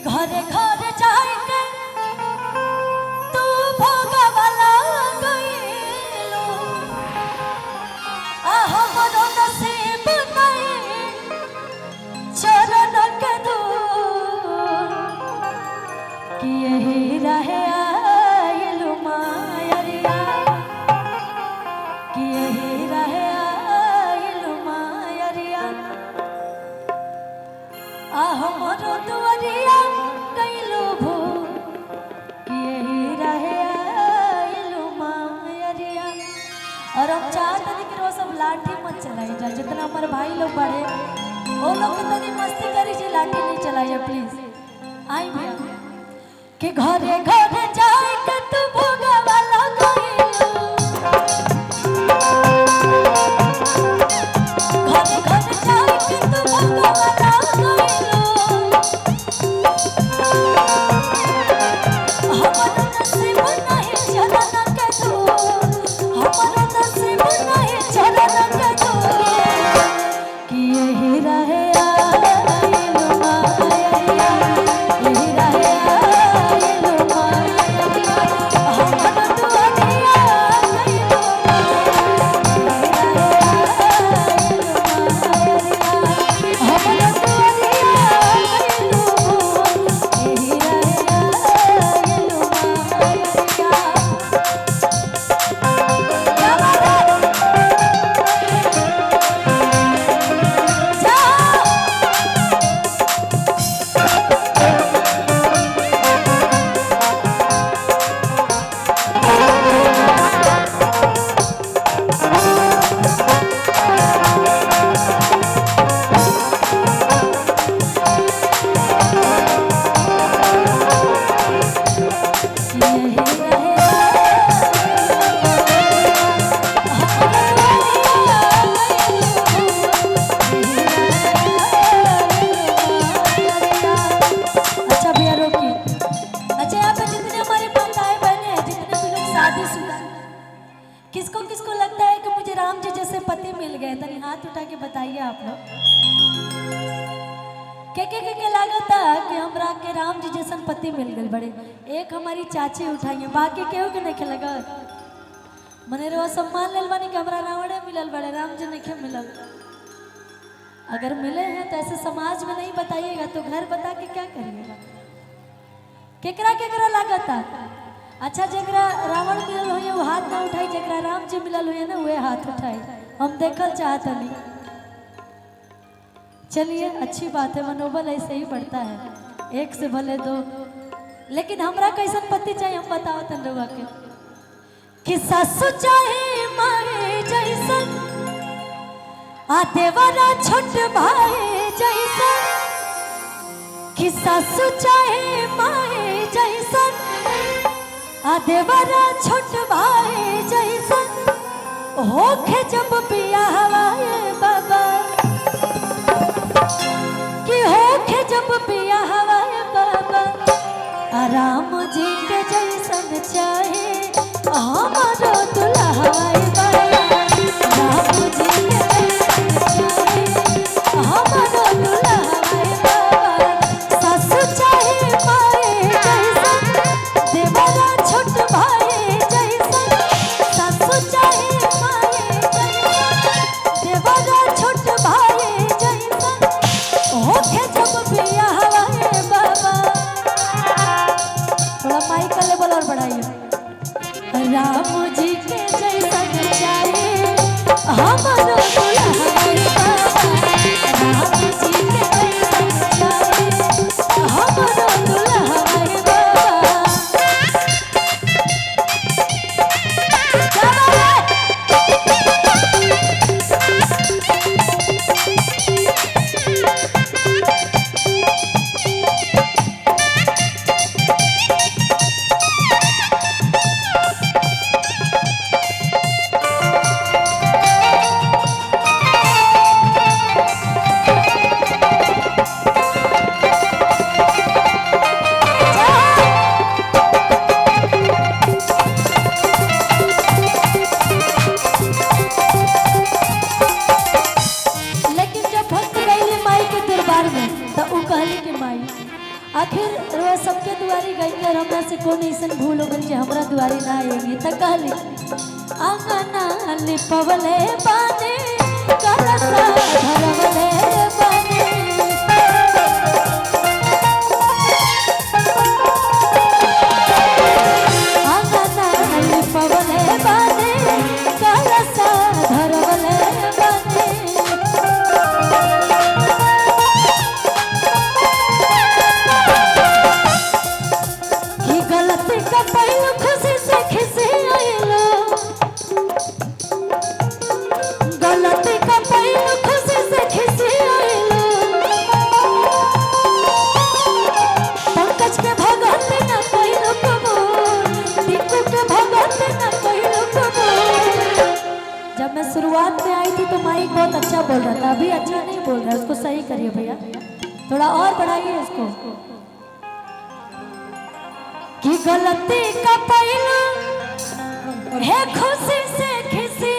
घरे घरे जाए के तू भोगवाला गइलो आहो मनो नसीब नहीं चरण के दूर कि यही रहे आइलु मायरिया कि यही रहे आइलु मायरिया आहो मनो दुआरिया गइलु भू कि यही रहे आइलु मायरिया। और हम चाहते हैं कि वो सब लाठी मत चलाई जाए, जितना हमारे भाई लोग बड़े वो लोग कितनी मस्ती करी जी, लाठी नहीं चलाइए प्लीज। आई भैया कि घरे घरे जाए के तू भोगवाला गइलो घरे घरे जाए के तू भोगवाला गइलो हमारा नसीब नहीं चलन के दूर हमारा नसीब नहीं चलन के दूर कि यही रहे आइलु मायरिया यही रहे आइलु मायरिया हमारा दुआरिया गइलु हमारा दुआरिया गइलु यही रहे आइलु मायरिया। क्या बात है जाओ अच्छा भैया रोकी। अच्छा यहाँ पे जितने हमारे माताएं बहनें हैं, जितने भी लोग शादीशुदा किसको किसको लगता है कि मुझे राम जी जैसे पति मिल गए, तनी हाथ उठा के बताइए आप लोग। के लागत है कि हमरा के राम जी जैसन पति मिल गए बड़े। एक हमारी चाची उठाइए, बाकी केहू के नहीं लगा मने रो सम्मान लेल बानी कि हमरा रावणे मिलल बड़े, राम जी नहीं मिलल। अगर मिले हैं तो ऐसे समाज में नहीं बताइएगा तो घर बता के क्या करिएगा। केकरा केकरा लागत है? अच्छा जगरा रावण मिलल हुए वो हाथ ना उठाई, जगरा राम जी मिलल हुए ना वे हाथ उठाई। हम देखल चाहत नहीं। चलिए अच्छी बात है, मनोबल ऐसे ही बढ़ता है, एक से भले दो। लेकिन हमरा कैसन पति चाहिए हम बताओ तन लोग के कि सासु चाहे मारे जैसन आ देवरा छोट भाई जैसन कि सासु चाहे माए जैसन आ देवरा छोट भाई जैसन होखे जब बियाह हवाए बाबा कि होखे जब बियाह हवाए बाबा आ राम जी के जैसन चाहे हमारो दुल्हा हवाए बाबा राम जी के जैसन चाहे हमारो दुल्हा हवाए बाबा सासु चाहे माए जैसन देवरा छोट भाई जैसन सासु चाहे माए जैसन देवरा छोट भाई जैसन होखे जब बियाह हवाए बाबा। थोड़ा माइक का लेवल और बढ़ाइए। राम जी के जैसन आखिर रोज सबके दुआरी गई और हमरा से कौन ऐसा भूल हो गई हमरा दुआरी ना आएंगे तो कहली आंगना लिपवले बाने कलसा धरवले बाने आंगना लिपवले बाने कलसा धरवले बाने गलती का पहलू खुशी से खिसी आइलो गलती का पहलू खुशी से खिसी आइलो पंकज के भगत न पहलू कबूल टिकू के भगत न पहलू कबूल। जब मैं शुरुआत में आई थी तो माइक बहुत अच्छा बोल रहा था, अभी अच्छा नहीं बोल रहा है, उसको सही करिए भैया, थोड़ा और बढ़ाइए इसको। कि गलती का पहलू है खुशी से खिसी